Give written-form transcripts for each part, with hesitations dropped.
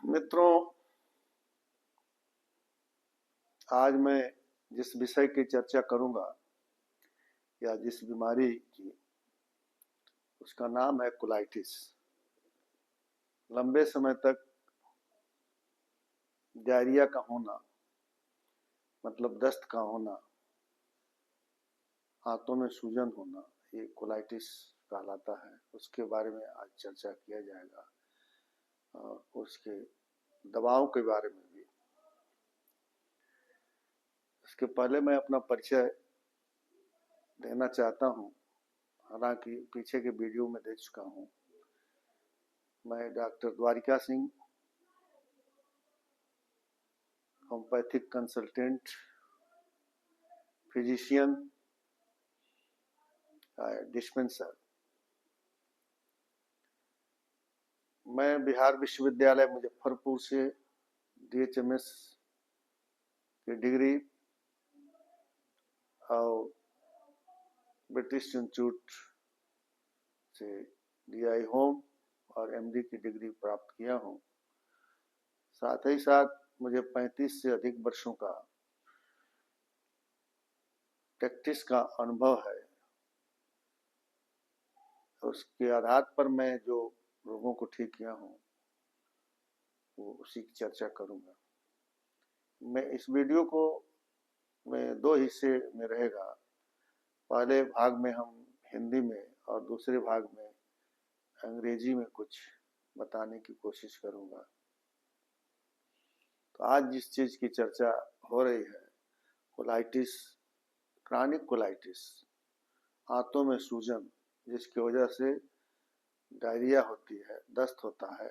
मित्रों, आज मैं जिस विषय की चर्चा करूंगा या जिस बीमारी की, उसका नाम है कोलाइटिस। लंबे समय तक डायरिया का होना, मतलब दस्त का होना, हाथों में सूजन होना, ये कोलाइटिस कहलाता है। उसके बारे में आज चर्चा किया जाएगा और उसके दवाओं के बारे में भी। इसके पहले मैं अपना परिचय देना चाहता हूँ, हालांकि पीछे के वीडियो में दे चुका हूँ। मैं doctor Dwarika Singh, homeopathic consultant, physician, dispenser. मैं बिहार विश्वविद्यालय मुजफ्फरपुर से DHMS की डिग्री और ब्रिटिश इंस्टीट्यूट से DI होम और MD की डिग्री प्राप्त किया हूँ। साथ ही साथ मुझे 35 से अधिक वर्षों का प्रैक्टिस का अनुभव है। उसके आधार पर मैं जो रोगों को ठीक किया हूँ वो उसी की चर्चा करूंगा। मैं इस वीडियो को में 2 हिस्से में रहेगा। पहले भाग में हम हिंदी में और दूसरे भाग में अंग्रेजी में कुछ बताने की कोशिश करूंगा। तो आज जिस चीज की चर्चा हो रही है, कोलाइटिस, क्रॉनिक कोलाइटिस, हाथों में सूजन, जिसकी वजह से डायरिया होती है, दस्त होता है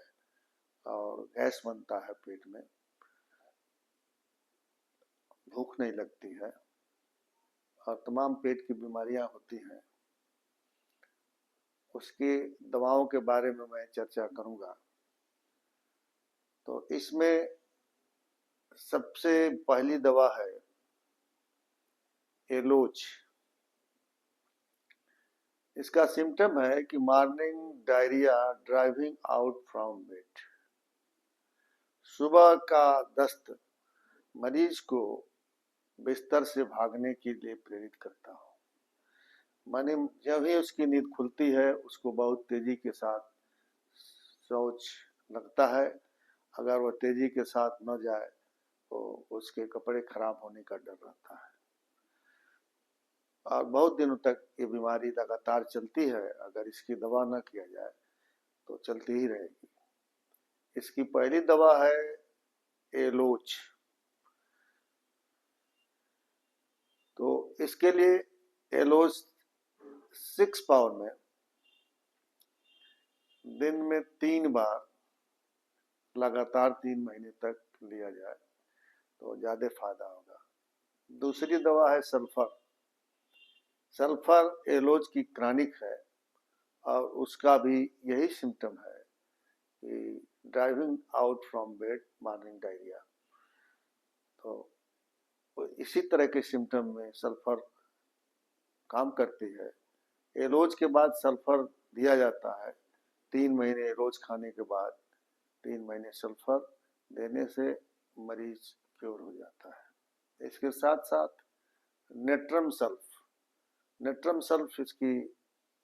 और गैस बनता है पेट में, भूख नहीं लगती है और तमाम पेट की बीमारियां होती हैं। उसकी दवाओं के बारे में मैं चर्चा करूंगा। तो इसमें सबसे पहली दवा है एलोज। इसका सिम्टम है कि morning diarrhoea driving out from bed. सुबह का दस्त मरीज को बिस्तर से भागने के लिए प्रेरित करता हो। माने जब ही उसकी नींद खुलती है, उसको बहुत तेजी के साथ शौच लगता है। अगर वह तेजी के साथ न जाए तो उसके कपड़े खराब होने का डर रहता है और बहुत दिनों तक ये बीमारी लगातार चलती है। अगर इसकी दवा न किया जाए तो चलती ही रहेगी। इसकी पहली दवा है एलोच। तो इसके लिए एलोच 6 पावर में दिन में 3 बार लगातार 3 महीने तक लिया जाए तो ज्यादा फायदा होगा। दूसरी दवा है सल्फर। सल्फर एलोज की क्रॉनिक है और उसका भी यही सिम्टम है कि driving out from bed, morning diarrhoea. तो इसी तरह के सिम्टम में सल्फर काम करती है। एलोज के बाद सल्फर दिया जाता है। 3 महीने रोज खाने के बाद 3 महीने सल्फर देने से मरीज क्योर हो जाता है। इसके साथ साथ नेट्रम सल्फ। नेट्रम सल्फ इसकी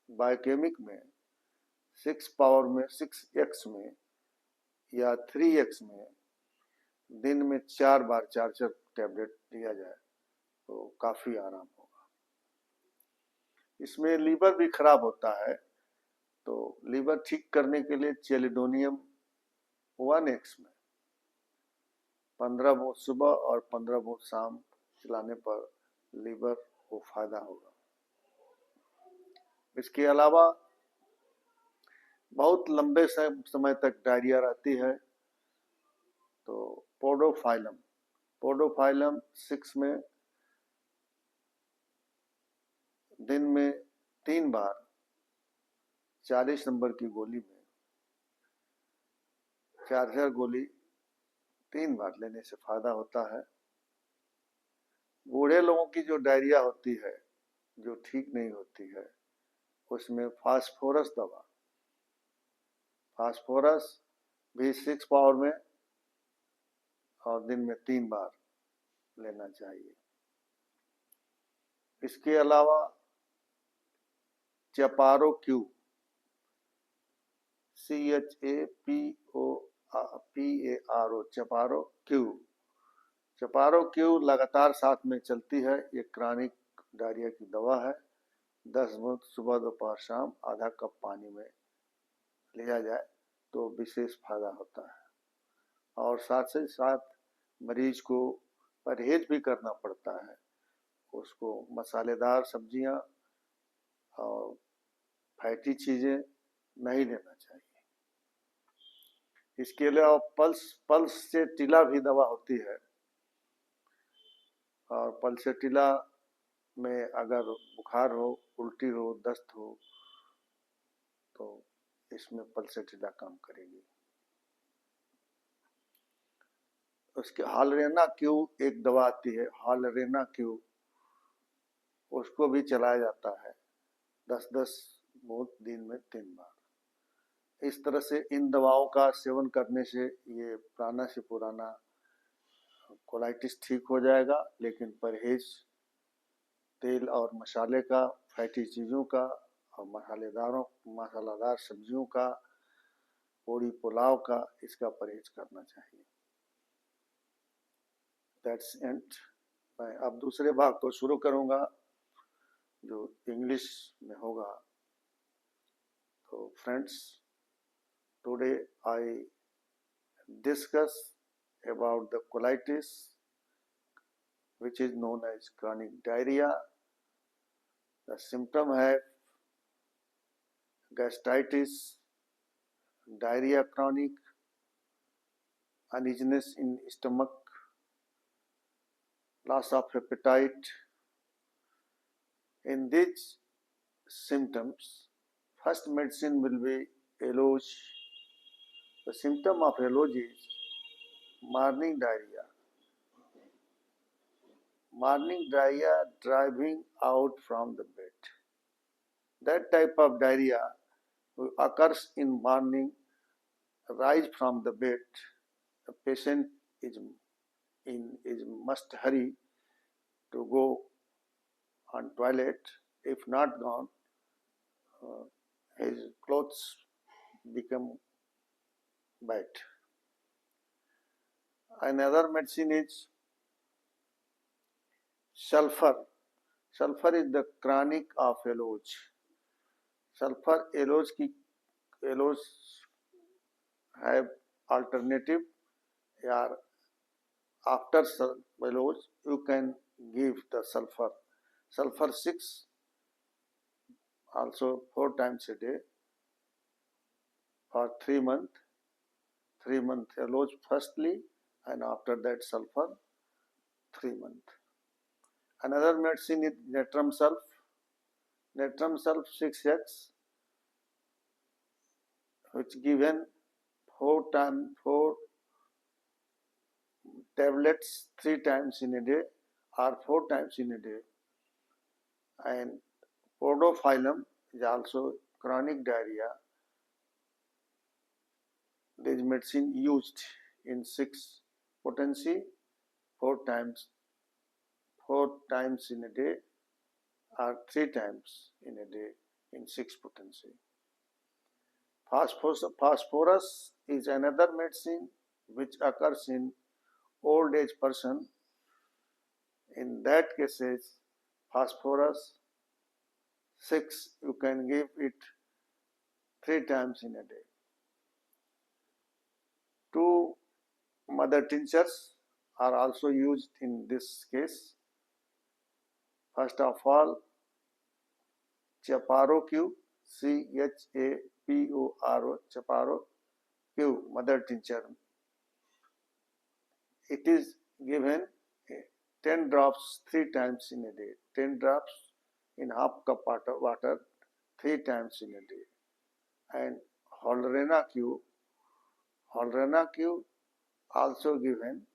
बायोकेमिक में 6 पावर में 6x में या 3x में दिन में 4 बार 4 टैबलेट लिया जाए तो काफी आराम होगा। इसमें लीवर भी खराब होता है, तो लीवर ठीक करने के लिए चेलिडोनियम 1x में 15 बूंद सुबह और 15 बूंद शाम खिलाने पर लीवर को फायदा होगा। इसके अलावा बहुत लंबे समय तक डायरिया रहती है तो पोडोफाइलम 6 में दिन में 3 बार 40 नंबर की गोली में 4 गोली 3 बार लेने से फायदा होता है। बूढ़े लोगों की जो डायरिया होती है, जो ठीक नहीं होती है, उसमें फास्फोरस दवा, फास्फोरस भी 6 पावर में और दिन में 3 बार लेना चाहिए। इसके अलावा चेपारो क्यू, CHAPOPARO, चेपारो क्यू, चेपारो क्यू लगातार 7 में चलती है। ये क्रॉनिक डायरिया की दवा है। 10 बूंद सुबह दोपहर शाम आधा कप पानी में लिया जाए तो विशेष फायदा होता है। और साथ ही साथ मरीज को परहेज भी करना पड़ता है। उसको मसालेदार सब्जियां और फैटी चीजें नहीं लेना चाहिए। इसके अलावा पल्स से टीला भी दवा होती है, और पल्सेटिला में अगर बुखार हो, उल्टी हो, दस्त हो तो इसमें पल्सेटिला काम करेगी। उसके हालरेना क्यू एक दवा आती है, हालरेना क्यू, उसको भी चलाया जाता है 10-10 बूंद दिन में 3 बार। इस तरह से इन दवाओं का सेवन करने से ये पुराना से पुराना कोलाइटिस ठीक हो जाएगा, लेकिन परहेज तेल और मसाले का, फैटी चीज़ों का और मसालेदार सब्जियों का, पूड़ी पुलाव का, इसका परहेज करना चाहिए। That's and. मैं अब दूसरे भाग को शुरू करूंगा जो इंग्लिश में होगा। तो friends, today I discuss about the colitis, which is known as chronic diarrhea. The symptom have gastritis, diarrhea chronic, uneasiness in stomach, loss of appetite. In these symptoms, first medicine will be Eloge. The symptom of Eloge is morning diarrhea. Morning diarrhea driving out from the bed. That type of diarrhea occurs in morning, rise from the bed. The patient is must hurry to go on toilet. If not gone, his clothes become wet. Another medicine is sulfur. Sulfur is the chronic of Eloge. Sulfur Eloge have alternative, or after Eloge you can give the sulfur. Sulfur 6 also 4 times a day for 3 months. 3 months Eloge firstly, and after that sulfur 3 months. Another medicine is natrum sulf. Natrum sulf 6x, which given 4 tablets 3 times in a day or 4 times in a day. And podophyllum is also chronic diarrhea. This medicine used in 6 potency 4 times in a day or 3 times in a day in 6 potency. Phosphorus is another medicine which occurs in old age person. In that cases, phosphorus 6 you can give it 3 times in a day. 2 mother tinctures are also used in this case. First of all, Chaparo Q, CHAPORO, Chaparo Q, mother tincture. It is given 10 drops 3 times in a day. 10 drops in half cup water 3 times in a day. And Holrena Q also given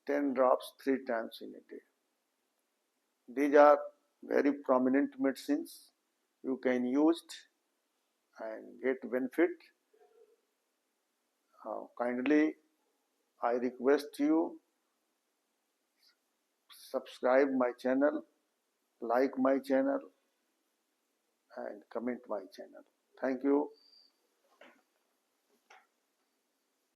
10 drops 3 times in a day. These are very prominent medicines you can use and get benefit. Kindly I request you subscribe my channel, like my channel and comment my channel. Thank you.